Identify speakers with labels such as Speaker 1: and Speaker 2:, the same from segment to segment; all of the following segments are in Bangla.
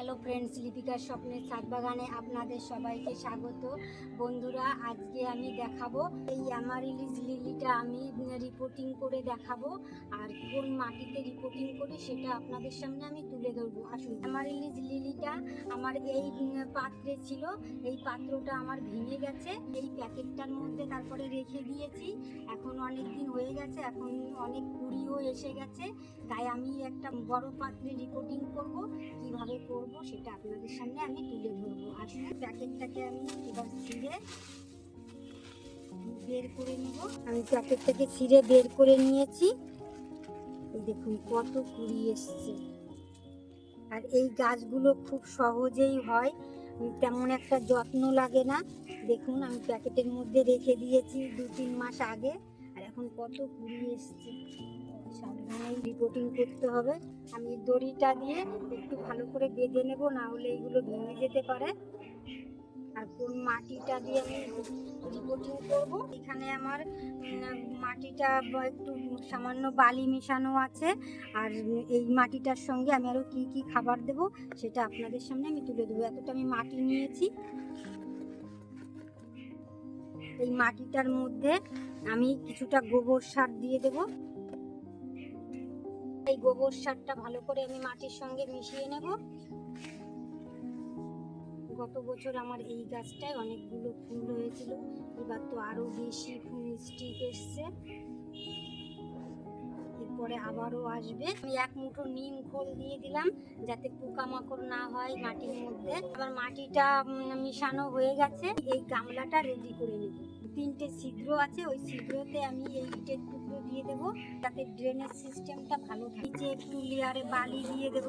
Speaker 1: হ্যালো ফ্রেন্ডস, লিপিকার স্বপ্নের ছাদ বাগানে আপনাদের সবাইকে স্বাগত। বন্ধুরা, আজকে আমি দেখাবো এই অ্যামারিলিস লিলিটা আমি রিপোর্টিং করে দেখাবো, আর কোন মাটিতে রিপোর্টিং করি সেটা আপনাদের সামনে আমি তুলে ধরবো। আসুন, অ্যামারিলিস লিলিটা আমার এই পাত্রে ছিল, এই পাত্রটা আমার ভেঙে গেছে। এই প্যাকেটটার মধ্যে তারপরে রেখে দিয়েছি, এখন অনেক দিন হয়ে গেছে, এখন অনেক কুড়িও এসে গেছে, তাই আমি একটা বড় পাত্রে রিপোর্টিং করব। কিভাবে করব সেটা আপনাদের সামনে আমি তুলে ধরবো। আসলে প্যাকেটটাকে আমি এবার ছিঁড়ে বের করে নেব। আমি প্যাকেটটাকে ছিঁড়ে বের করে নিয়েছি। এই দেখুন কত কুড়ি এসছে, আর এই গাছগুলো খুব সহজেই হয়, তেমন একটা যত্ন লাগে না। দেখুন আমি প্যাকেটের মধ্যে রেখে দিয়েছি 2-3 মাস আগে, আর এখন কত কুড়ি এসছে। সাবধানে রিপোর্টিং করতে হবে। আমি দড়িটা দিয়ে একটু ভালো করে বেঁধে নেব, না হলে এইগুলো ভেঙে যেতে পারে। আর কোন মাটিটা দিয়ে আমি রিপোর্টিং করব, এখানে আমার মাটিটা একটু সামান্য বালি মেশানো আছে, আর এই মাটিটার সঙ্গে আমি আরও কি কি খাবার দেব সেটা আপনাদের সামনে আমি তুলে দেবো। এতটা আমি মাটি নিয়েছি। এই মাটিটার মধ্যে আমি কিছুটা গোবর সার দিয়ে দেব। এই গোবর সারটা ভালো করে আমি মাটির সঙ্গে মিশিয়ে নেব। গত বছর আমার এই গাছটায় অনেকগুলো ফুল হয়েছিল, এবার তো আরো বেশি ফুল স্টিক এসছে, এরপরে আবারও আসবে। আমি 1 মুঠো নিম খোল দিয়ে দিলাম যাতে পোকামাকড় না হয় মাটির মধ্যে। আমার মাটিটা মিশানো হয়ে গেছে। এই গামলাটা রেডি করে নেব। 3টে ছিদ্র আছে, ওই ছিদ্রতে আমি এই ইটের টুকরো দিয়ে দেব যাতে ড্রেনেজ সিস্টেমটা ভালো থাকে। নিচে একটু লেয়ারে বালি দিয়ে দেব।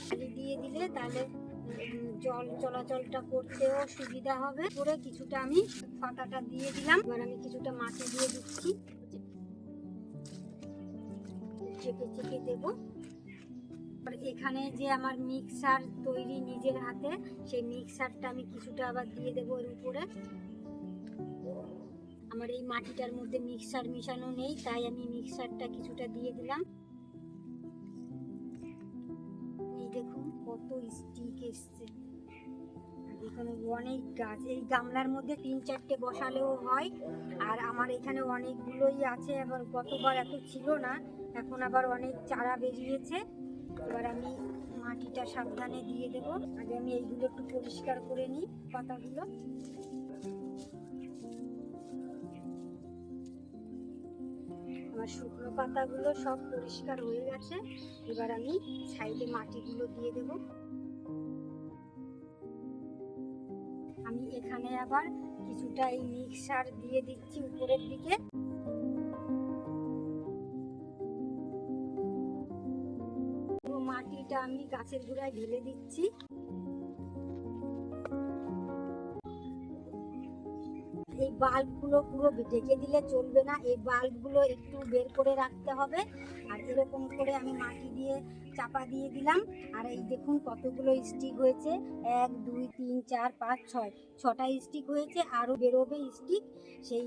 Speaker 1: বালি দিয়ে দিলে তাহলে জল চলাচলটা করতেও সুবিধা হবে। করে কিছুটা আমি পাতাটা দিয়ে দিলাম। এবার আমি কিছুটা মাটি দিয়ে দিচ্ছি, চেপে চেপে দেব। আর এখানে যে আমার মিক্সার তৈরি নিজের হাতে, সেই মিক্সারটা আমি কিছুটা আবার দিয়ে দেবো এর উপরে। আমার এই মাটিটার মধ্যে মিক্সার মিশানো নেই, তাই আমি মিক্সারটা কিছুটা দিয়ে দিলাম। এই দেখুন কত স্টিক এসছে, এখানে অনেক গাছ। এই গামলার মধ্যে 3-4টে বসালেও হয়, আর আমার এখানে অনেকগুলোই আছে। আবার গতবার এত ছিল না, এখন আবার অনেক চারা বেরিয়েছে। এবার আমি মাটিটা সাবধানে দিয়ে দেব। আগে আমি এইগুলো একটু পরিষ্কার করে নিই পাতাগুলো। আমার শুকনো পাতাগুলো সব পরিষ্কার হয়ে গেছে। এবার আমি সাইডে মাটিগুলো দিয়ে দেব। আমি এখানে আবার কিছুটা এই মিক্সার দিয়ে দিচ্ছি উপরের দিকে। পুরো মাটিটা আমি গাছের গোড়ায় ঢেলে দিচ্ছি। এই বাল্বগুলো পুরো ঢেকে দিলে চলবে না, এই বাল্বগুলো একটু বের করে রাখতে হবে। আর এরকম করে আমি মাটি দিয়ে চাপা দিয়ে দিলাম। আর এই দেখুন কতগুলো স্টিক হয়েছে, 1 2 3 4 5 6, 6টা স্টিক হয়েছে। আরও বেরোবে স্টিক, সেই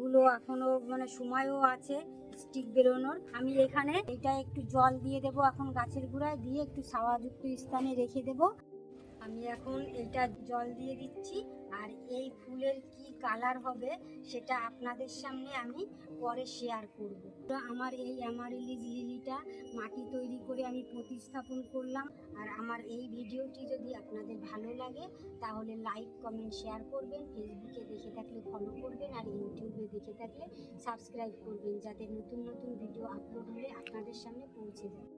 Speaker 1: গুলো এখনো মানে সময়ও আছে স্টিক বেরোনোর। আমি এখানে এটা একটু জল দিয়ে দেবো এখন গাছের গোড়ায়, দিয়ে একটু ছাওয়াযুক্ত স্থানে রেখে দেবো। আমি এখন এটা জল দিয়ে দিচ্ছি। আর এই ফুলের কি কালার হবে সেটা আপনাদের সামনে আমি পরে শেয়ার করব। তো আমার এই অ্যামারিলিস লিলিটা মাটি তৈরি করে আমি প্রতিস্থাপন করলাম। আর আমার এই ভিডিওটি যদি আপনাদের ভালো লাগে তাহলে লাইক কমেন্ট শেয়ার করবেন। ফেসবুকে দেখে থাকলে ফলো করবেন, আর ইউটিউবে দেখে থাকলে সাবস্ক্রাইব করবেন, যাতে নতুন নতুন ভিডিও আপলোড হলে আপনাদের সামনে পৌঁছে যায়।